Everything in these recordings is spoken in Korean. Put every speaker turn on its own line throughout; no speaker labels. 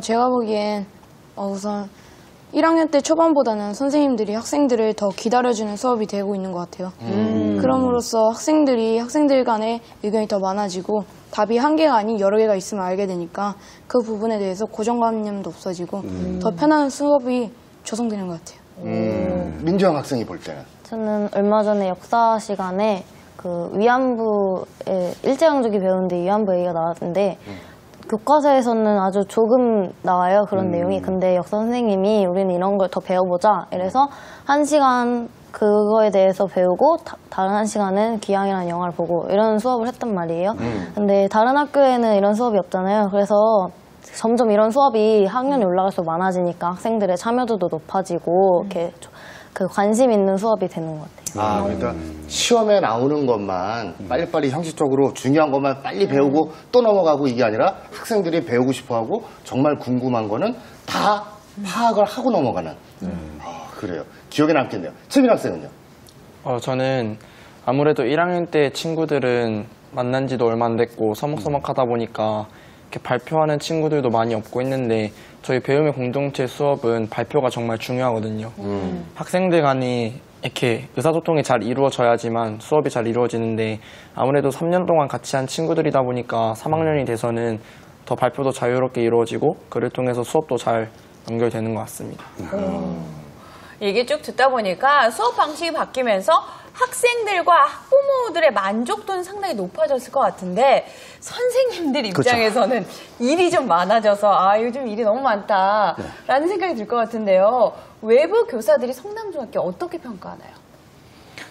제가 보기엔 우선 1학년 때 초반보다는 선생님들이 학생들을 더 기다려주는 수업이 되고 있는 것 같아요. 그럼으로써 학생들 간의 의견이 더 많아지고 답이 한 개가 아닌 여러 개가 있으면 알게 되니까 그 부분에 대해서 고정관념도 없어지고 더 편한 수업이 조성되는 것 같아요.
민주영 학생이 볼 때는?
저는 얼마 전에 역사 시간에 그 위안부의 일제강점기 배우는데 위안부 얘기가 나왔는데 교과서에서는 아주 조금 나와요, 그런 내용이. 근데 역사 선생님이 우리는 이런 걸 더 배워보자 이래서 1시간 그거에 대해서 배우고 다른 1시간은 기양이라는 영화를 보고 이런 수업을 했단 말이에요. 근데 다른 학교에는 이런 수업이 없잖아요. 그래서 점점 이런 수업이 학년이 올라갈수록 많아지니까 학생들의 참여도도 높아지고 이렇게 그 관심 있는 수업이 되는 것 같아요.
그러니까 시험에 나오는 것만 빨리빨리 형식적으로 중요한 것만 빨리 배우고 또 넘어가고 이게 아니라 학생들이 배우고 싶어하고 정말 궁금한 거는 다 파악을 하고 넘어가는. 그래요. 기억에 남겠네요. 최민 학생은요?
저는 아무래도 1학년 때 친구들은 만난 지도 얼마 안 됐고 서먹서먹하다 보니까 이렇게 발표하는 친구들도 많이 없고 있는데 저희 배움의 공동체 수업은 발표가 정말 중요하거든요. 학생들 간이 이렇게 의사소통이 잘 이루어져야지만 수업이 잘 이루어지는데 아무래도 3년 동안 같이 한 친구들이다 보니까 3학년이 돼서는 더 발표도 자유롭게 이루어지고 그를 통해서 수업도 잘 연결되는 것 같습니다.
얘기 쭉 듣다 보니까 수업 방식이 바뀌면서 학생들과 학부모들의 만족도는 상당히 높아졌을 것 같은데 선생님들 입장에서는 일이 좀 많아져서 요즘 일이 너무 많다라는 생각이 들 것 같은데요. 외부 교사들이 성남중학교 어떻게 평가하나요?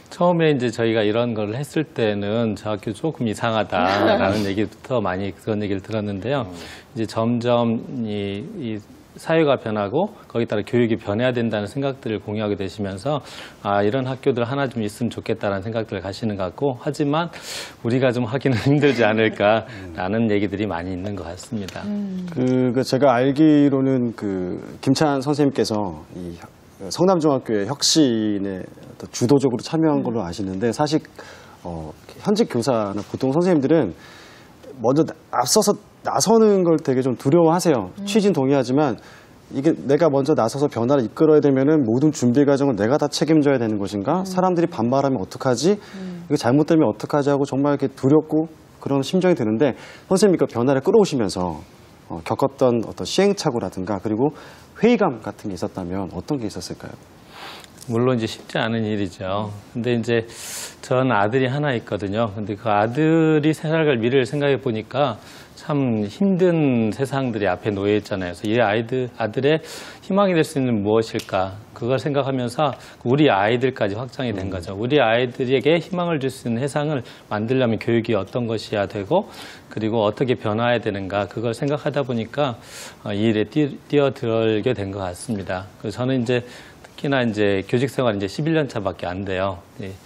처음에 이제 저희가 이런 걸 했을 때는 저 학교 조금 이상하다라는 얘기부터 많이 그런 얘기를 들었는데요. 이제 점점 이 사회가 변하고 거기에 따라 교육이 변해야 된다는 생각들을 공유하게 되시면서 이런 학교들 하나 좀 있으면 좋겠다라는 생각들을 가시는 것 같고 하지만 우리가 좀 하기는 힘들지 않을까라는 얘기들이 많이 있는 것 같습니다.
제가 알기로는 김찬 선생님께서 이 성남중학교의 혁신에 주도적으로 참여한 걸로 아시는데 사실 현직 교사나 보통 선생님들은 먼저 앞서서 나서는 걸 되게 좀 두려워하세요. 취지는 동의하지만 이게 내가 먼저 나서서 변화를 이끌어야 되면은 모든 준비 과정을 내가 다 책임져야 되는 것인가? 사람들이 반발하면 어떡하지? 이거 잘못되면 어떡하지 하고 정말 이렇게 두렵고 그런 심정이 드는데 선생님이 그 변화를 끌어오시면서 겪었던 어떤 시행착오라든가 그리고 회의감 같은 게 있었다면 어떤 게 있었을까요?
물론 이제 쉽지 않은 일이죠. 근데 이제 전 아들이 하나 있거든요. 근데 그 아들이 살아갈 미래를 생각해 보니까 참 힘든 세상들이 앞에 놓여 있잖아요. 그래서 이 아들의 희망이 될 수 있는 무엇일까? 그걸 생각하면서 우리 아이들까지 확장이 된 거죠. 우리 아이들에게 희망을 줄 수 있는 세상을 만들려면 교육이 어떤 것이어야 되고 그리고 어떻게 변화해야 되는가 그걸 생각하다 보니까 이 일에 뛰어들게 된 것 같습니다. 그래서 저는 이제 특히나 이제 교직 생활 이제 11년 차밖에 안 돼요.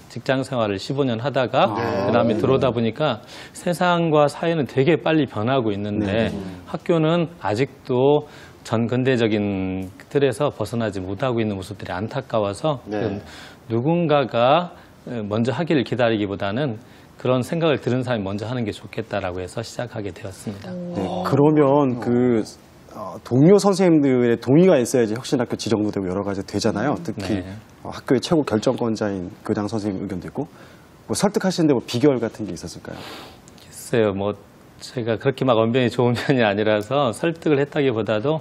직장 생활을 15년 하다가 그다음에 들어오다 보니까 세상과 사회는 되게 빨리 변하고 있는데 학교는 아직도 전 근대적인 틀에서 벗어나지 못하고 있는 모습들이 안타까워서 누군가가 먼저 하기를 기다리기보다는 그런 생각을 들은 사람이 먼저 하는 게 좋겠다라고 해서 시작하게 되었습니다.
그러면 동료 선생님들의 동의가 있어야지 혁신학교 지정도 되고 여러 가지 되잖아요. 특히 학교의 최고 결정권자인 교장 선생님 의견도 있고 설득하시는데 비결 같은 게 있었을까요?
글쎄요. 제가 그렇게 막 언변이 좋은 편이 아니라서 설득을 했다기보다도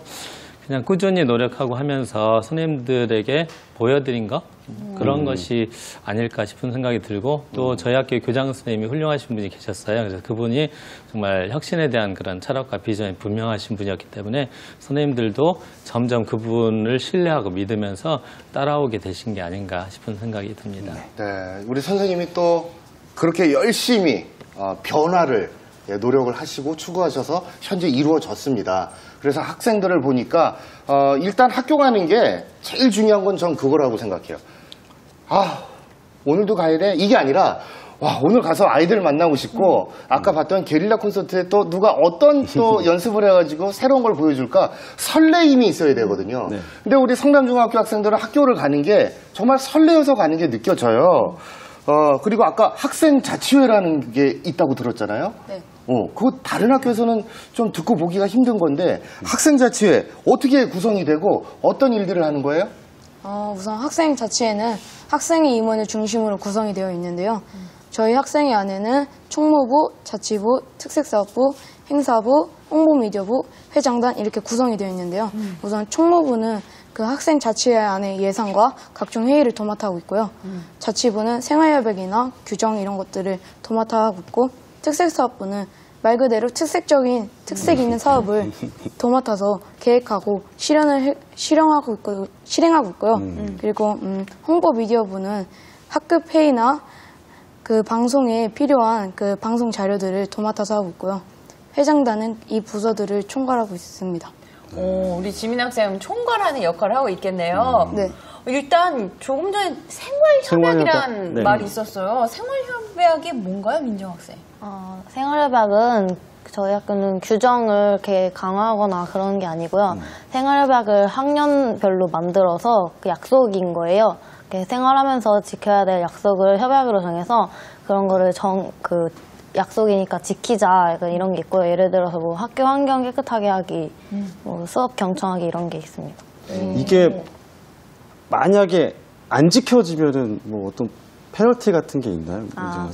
그냥 꾸준히 노력하고 하면서 선생님들에게 보여드린 것 그런 것이 아닐까 싶은 생각이 들고 또 저희 학교 교장 선생님이 훌륭하신 분이 계셨어요. 그래서 그분이 정말 혁신에 대한 그런 철학과 비전이 분명하신 분이었기 때문에 선생님들도 점점 그분을 신뢰하고 믿으면서 따라오게 되신 게 아닌가 싶은 생각이 듭니다.
네, 우리 선생님이 또 그렇게 열심히 변화를 노력을 하시고 추구하셔서 현재 이루어졌습니다. 그래서 학생들을 보니까 일단 학교 가는 게 제일 중요한 건 전 그거라고 생각해요. 오늘도 가야 돼? 이게 아니라 오늘 가서 아이들 만나고 싶고 아까 봤던 게릴라 콘서트에 또 누가 어떤 또 연습을 해가지고 새로운 걸 보여줄까 설레임이 있어야 되거든요. 근데 우리 성남중학교 학생들은 학교를 가는 게 정말 설레어서 가는 게 느껴져요. 그리고 아까 학생 자치회라는 게 있다고 들었잖아요. 그거 다른 학교에서는 좀 듣고 보기가 힘든 건데 학생자치회 어떻게 구성이 되고 어떤 일들을 하는 거예요?
우선 학생자치회는 학생의 임원을 중심으로 구성이 되어 있는데요. 저희 학생회 안에는 총무부, 자치부, 특색사업부, 행사부, 홍보미디어부, 회장단 이렇게 구성이 되어 있는데요. 우선 총무부는 그 학생자치회 안의 예산과 각종 회의를 도맡아 하고 있고요. 자치부는 생활협약이나 규정 이런 것들을 도맡아 하고 있고, 특색사업부는 말 그대로 특색 있는 사업을 도맡아서 계획하고 실행하고 있고요. 그리고 홍보미디어부는 학급 회의나 그 방송에 필요한 그 방송 자료들을 도맡아서 하고 있고요. 회장단은 이 부서들을 총괄하고 있습니다.
우리 지민 학생 총괄하는 역할을 하고 있겠네요.
네.
일단 조금 전에 생활협약이란
생활협약, 네.
말이 있었어요. 생활협약이 뭔가요, 민정 학생?
생활협약은 저희 학교는 규정을 이렇게 강화하거나 그런 게 아니고요. 생활협약을 학년별로 만들어서 그 약속인 거예요. 이렇게 생활하면서 지켜야 될 약속을 협약으로 정해서 그런 거를 약속이니까 지키자, 약간 이런 게 있고요. 예를 들어서 뭐 학교 환경 깨끗하게 하기, 뭐 수업 경청하기 이런 게 있습니다.
이게 만약에 안 지켜지면은 뭐 어떤 페널티 같은 게 있나요?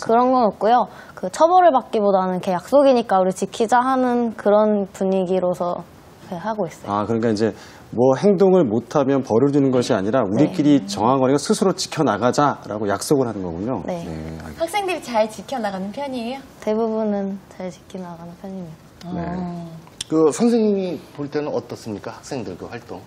그런 건 없고요. 그 처벌을 받기보다는 이렇게 약속이니까 우리 지키자 하는 그런 분위기로서 이렇게 하고 있어요.
그러니까 이제 뭐 행동을 못하면 벌을 주는 것이 아니라 우리끼리 정한 거니까 스스로 지켜나가자라고 약속을 하는 거군요.
네.
학생들이 잘 지켜나가는 편이에요?
대부분은 잘 지켜나가는 편입니다.
그 선생님이 볼 때는 어떻습니까? 학생들 그 활동.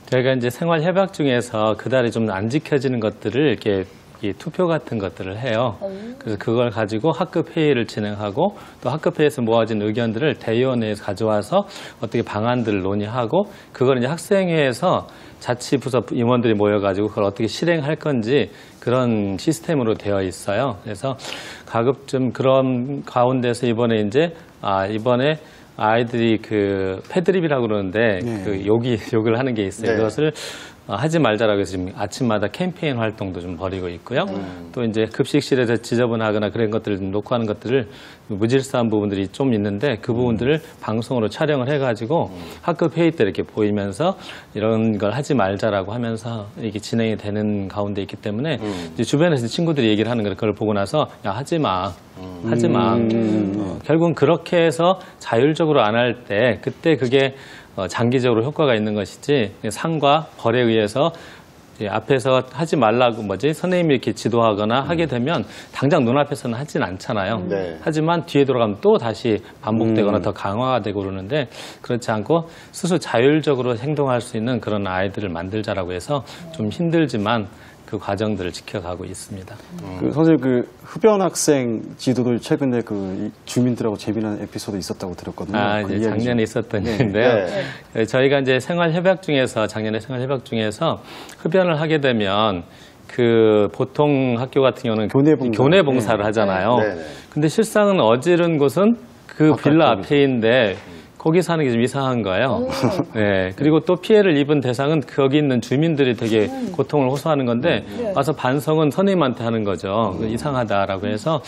저희가 이제 생활협약 중에서 그달에 좀 안 지켜지는 것들을 이렇게 이 투표 같은 것들을 해요. 그래서 그걸 가지고 학급 회의를 진행하고 또 학급 회의에서 모아진 의견들을 대의원회에 가져와서 어떻게 방안들을 논의하고 그걸 이제 학생회에서 자치부서 임원들이 모여가지고 그걸 어떻게 실행할 건지 그런 시스템으로 되어 있어요. 그래서 가급적 그런 가운데서 이번에 아이들이 그 패드립이라고 그러는데 그 욕을 하는 게 있어요.
네.
그것을 하지 말자라고 해서 지금 아침마다 캠페인 활동도 좀 벌이고 있고요. 또 이제 급식실에서 지저분하거나 그런 것들을 좀 녹화하는 것들을 무질서한 부분들이 좀 있는데 그 부분들을 방송으로 촬영을 해가지고 학급 회의 때 이렇게 보이면서 이런 걸 하지 말자라고 하면서 이게 진행이 되는 가운데 있기 때문에 이제 주변에서 친구들이 얘기를 하는 걸 그걸 보고 나서 야 하지 마. 하지 마. 결국은 그렇게 해서 자율적으로 안 할 때 그때 그게 장기적으로 효과가 있는 것이지 상과 벌에 의해서 앞에서 하지 말라고 선생님이 이렇게 지도하거나 하게 되면 당장 눈앞에서는 하진 않잖아요.
네.
하지만 뒤에 돌아가면 또 다시 반복되거나 더 강화가 되고 그러는데 그렇지 않고 스스로 자율적으로 행동할 수 있는 그런 아이들을 만들자라고 해서 좀 힘들지만 그 과정들을 지켜가고 있습니다.
선생님 그 흡연 학생 지도도 최근에 그 주민들하고 재미난 에피소드 있었다고 들었거든요.
이제 작년에 있었던 일인데요. 저희가 이제 작년에 생활협약 중에서 흡연을 하게 되면 그 보통 학교 같은 경우는 교내 봉사를 하잖아요. 근데 실상은 어지른 곳은 그 빌라 앞에인데 거기 사는 게 좀 이상한 거예요. 네. 그리고 또 피해를 입은 대상은 거기 있는 주민들이 되게 고통을 호소하는 건데 와서 반성은 선생님한테 하는 거죠. 이상하다라고 해서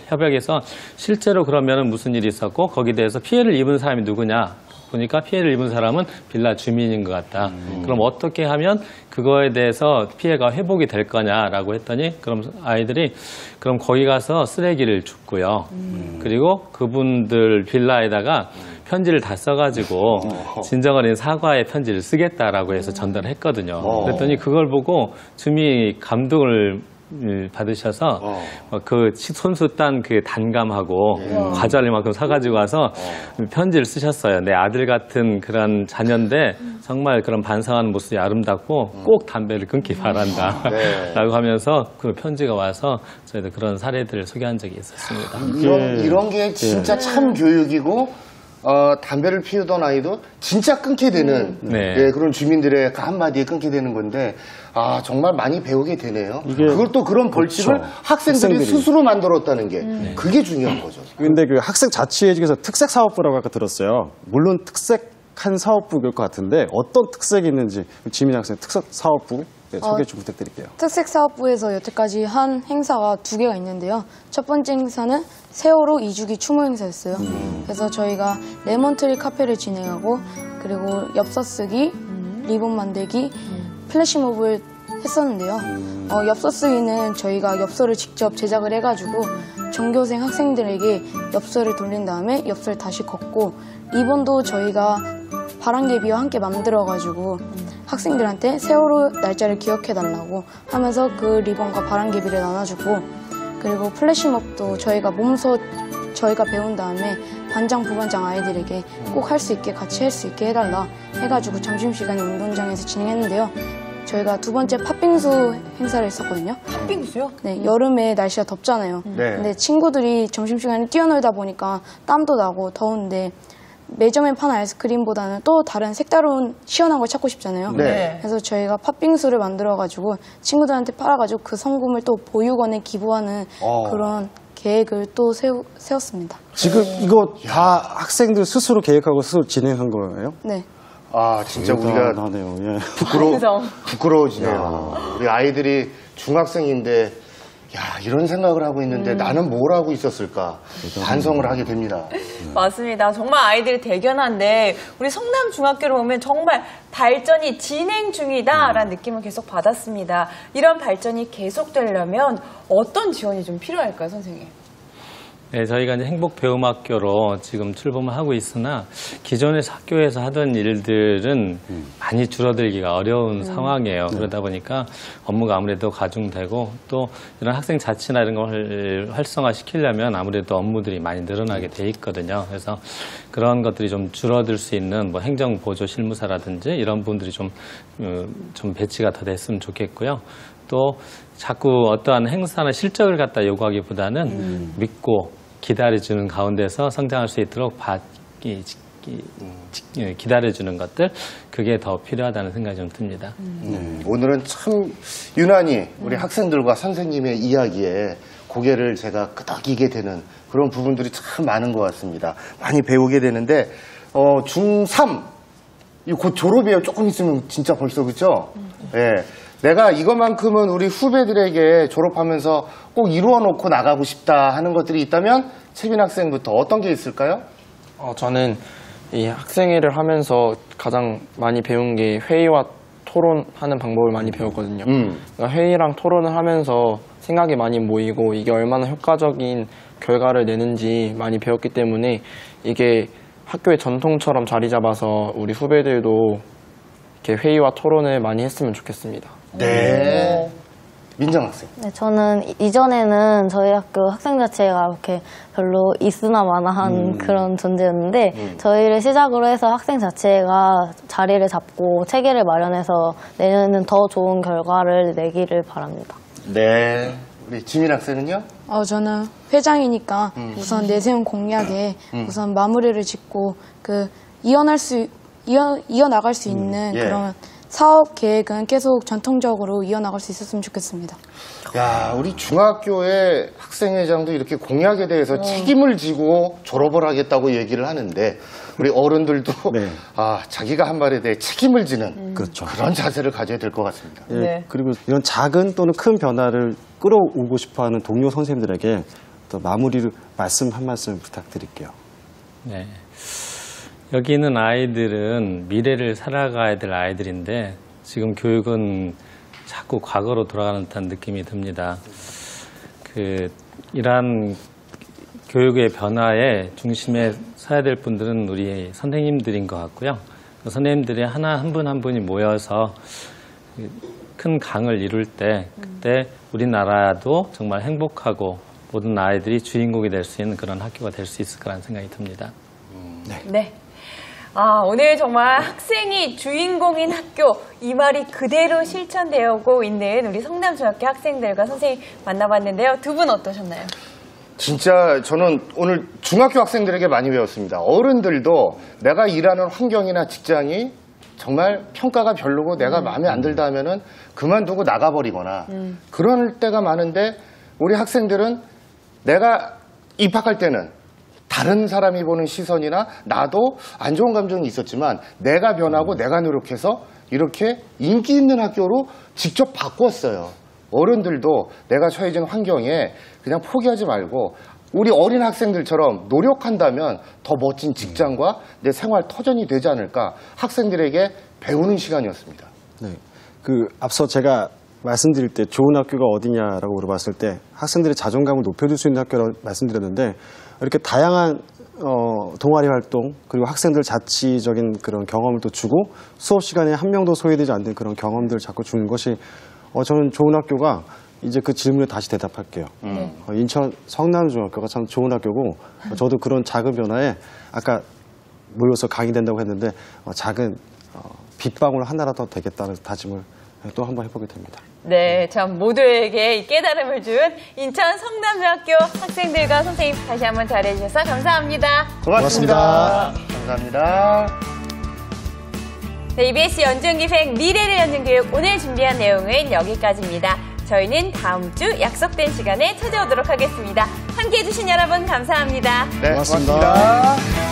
협약에서 실제로 그러면 무슨 일이 있었고 거기에 대해서 피해를 입은 사람이 누구냐. 보니까 피해를 입은 사람은 빌라 주민인 것 같다. 그럼 어떻게 하면 그거에 대해서 피해가 회복이 될 거냐라고 했더니 그럼 아이들이 그럼 거기 가서 쓰레기를 줍고요. 그리고 그분들 빌라에다가 편지를 다 써가지고 진정어린 사과의 편지를 쓰겠다라고 해서 전달을 했거든요. 그랬더니 그걸 보고 주민이 감동을 받으셔서 그 손수 딴 그 단감하고 과자를 이만큼 사가지고 와서 편지를 쓰셨어요. 내 아들 같은 그런 자녀인데 정말 그런 반성하는 모습이 아름답고 꼭 담배를 끊기 바란다 라고 하면서 그 편지가 와서 저희도 그런 사례들을 소개한 적이 있었습니다.
이런 게 진짜 참 교육이고 담배를 피우던 아이도 진짜 끊게 되는 그런 주민들의 그 한마디에 끊게 되는 건데 정말 많이 배우게 되네요. 그걸 또 그런 벌칙을 학생들이 스스로 만들었다는 게 그게 중요한 거죠.
근데 그 학생 자치회 중에서 특색 사업부라고 아까 들었어요. 물론 특색 한 사업부일 것 같은데 어떤 특색이 있는지 지민 학생 특색 사업부 소개 좀 부탁드릴게요.
특색 사업부에서 여태까지 한 행사가 2개가 있는데요. 첫 번째 행사는 세월호 2주기 추모 행사였어요. 그래서 저희가 레몬트리 카페를 진행하고 그리고 엽서 쓰기, 리본 만들기, 플래시몹을 했었는데요. 엽서 쓰기는 저희가 엽서를 직접 제작을 해가지고 전교생 학생들에게 엽서를 돌린 다음에 엽서를 다시 걷고 리본도 저희가 바람개비와 함께 만들어가지고 학생들한테 세월호 날짜를 기억해달라고 하면서 그 리본과 바람개비를 나눠주고 그리고 플래시몹도 저희가 몸소 저희가 배운 다음에 반장, 부반장 아이들에게 꼭 할 수 있게 같이 할 수 있게 해달라 해가지고 점심시간에 운동장에서 진행했는데요. 저희가 두 번째 팥빙수 행사를 했었거든요.
팥빙수요?
네, 여름에 날씨가 덥잖아요.
네.
근데 친구들이 점심시간에 뛰어놀다 보니까 땀도 나고 더운데 매점에 파는 아이스크림보다는 또 다른 색다른 시원한 걸 찾고 싶잖아요.
네.
그래서 저희가 팥빙수를 만들어가지고 친구들한테 팔아가지고 그 성금을 또 보육원에 기부하는 그런 계획을 또 세웠습니다.
지금 이거 다 학생들 스스로 계획하고 스스로 진행한 거예요?
네.
아, 진짜 우리가
대단하네요. 예.
부끄러워지네요. 우리 아이들이 중학생인데 야, 이런 생각을 하고 있는데 나는 뭘 하고 있었을까 반성을 하게 됩니다.
맞습니다. 정말 아이들이 대견한데 우리 성남중학교를 보면 정말 발전이 진행 중이다라는 느낌을 계속 받았습니다. 이런 발전이 계속되려면 어떤 지원이 좀 필요할까요, 선생님?
네, 저희가 이제 행복배움학교로 지금 출범을 하고 있으나 기존의 학교에서 하던 일들은 많이 줄어들기가 어려운 상황이에요. 그러다 보니까 업무가 아무래도 가중되고 또 이런 학생 자치나 이런 걸 활성화시키려면 아무래도 업무들이 많이 늘어나게 돼 있거든요. 그래서 그런 것들이 좀 줄어들 수 있는 뭐 행정보조 실무사라든지 이런 분들이 좀 배치가 더 됐으면 좋겠고요. 또 자꾸 어떠한 행사나 실적을 갖다 요구하기보다는 믿고 기다려주는 가운데서 성장할 수 있도록 기다려주는 것들, 그게 더 필요하다는 생각이 좀 듭니다.
오늘은 참 유난히 우리 학생들과 선생님의 이야기에 고개를 제가 끄덕이게 되는 그런 부분들이 참 많은 것 같습니다. 많이 배우게 되는데 중3 곧 졸업이에요. 조금 있으면 진짜 벌써 그렇죠? 예. 내가 이것만큼은 우리 후배들에게 졸업하면서 꼭 이루어놓고 나가고 싶다 하는 것들이 있다면 채빈 학생부터 어떤 게 있을까요?
저는 이 학생회를 하면서 가장 많이 배운 게 회의와 토론하는 방법을 많이 배웠거든요. 그러니까 회의랑 토론을 하면서 생각이 많이 모이고 이게 얼마나 효과적인 결과를 내는지 많이 배웠기 때문에 이게 학교의 전통처럼 자리 잡아서 우리 후배들도 이렇게 회의와 토론을 많이 했으면 좋겠습니다.
네. 민정 학생.
네, 저는 이전에는 저희 학교 학생 자체가 이렇게 별로 있으나 마나한 그런 존재였는데 저희를 시작으로 해서 학생 자체가 자리를 잡고 체계를 마련해서 내년에는 더 좋은 결과를 내기를 바랍니다.
네. 우리 지민 학생은요?
저는 회장이니까 우선 내세운 공약에 우선 마무리를 짓고 이어나갈 수 있는 그런 사업 계획은 계속 전통적으로 이어나갈 수 있었으면 좋겠습니다.
야, 우리 중학교의 학생회장도 이렇게 공약에 대해서 책임을 지고 졸업을 하겠다고 얘기를 하는데 우리 어른들도 자기가 한 말에 대해 책임을 지는
그렇죠.
그런 자세를 가져야 될 것 같습니다.
예,
네.
그리고 이런 작은 또는 큰 변화를 끌어오고 싶어하는 동료 선생님들에게 또 마무리로 말씀 한 말씀 부탁드릴게요.
네. 여기 있는 아이들은 미래를 살아가야 될 아이들인데 지금 교육은 자꾸 과거로 돌아가는 듯한 느낌이 듭니다. 이러한 교육의 변화에 중심에 서야 될 분들은 우리 선생님들인 것 같고요. 그 선생님들이 한 분 한 분이 모여서 큰 강을 이룰 때 그때 우리나라도 정말 행복하고 모든 아이들이 주인공이 될 수 있는 그런 학교가 될 수 있을 거라는 생각이 듭니다.
네. 오늘 정말 학생이 주인공인 학교, 이 말이 그대로 실천되고 있는 우리 성남중학교 학생들과 선생님 만나봤는데요. 두 분 어떠셨나요?
진짜 저는 오늘 중학교 학생들에게 많이 배웠습니다. 어른들도 내가 일하는 환경이나 직장이 정말 평가가 별로고 내가 마음에 안 들다 하면은 그만두고 나가버리거나 그럴 때가 많은데 우리 학생들은 내가 입학할 때는 다른 사람이 보는 시선이나 나도 안 좋은 감정이 있었지만 내가 변하고 내가 노력해서 이렇게 인기 있는 학교로 직접 바꿨어요. 어른들도 내가 처해진 환경에 그냥 포기하지 말고 우리 어린 학생들처럼 노력한다면 더 멋진 직장과 내 생활 터전이 되지 않을까 학생들에게 배우는 시간이었습니다.
네. 앞서 제가 말씀드릴 때 좋은 학교가 어디냐라고 물어봤을 때 학생들의 자존감을 높여줄 수 있는 학교라고 말씀드렸는데 이렇게 다양한 동아리 활동 그리고 학생들 자치적인 그런 경험을 또 주고 수업 시간에 한 명도 소외되지 않는 그런 경험들을 자꾸 주는 것이 저는 좋은 학교가 이제 그 질문에 다시 대답할게요. 인천 성남중학교가 참 좋은 학교고 저도 그런 작은 변화에 아까 모여서 강의된다고 했는데 작은 빗방울 하나라도 되겠다는 다짐을 또 한번 해보게 됩니다.
네, 참 모두에게 이 깨달음을 준 인천 성남중학교 학생들과 선생님 다시 한번 잘해주셔서 감사합니다.
고맙습니다. 감사합니다.
네, EBS 연중기획 미래를 엿는 교육 오늘 준비한 내용은 여기까지입니다. 저희는 다음 주 약속된 시간에 찾아오도록 하겠습니다. 함께해 주신 여러분 감사합니다.
네, 고맙습니다.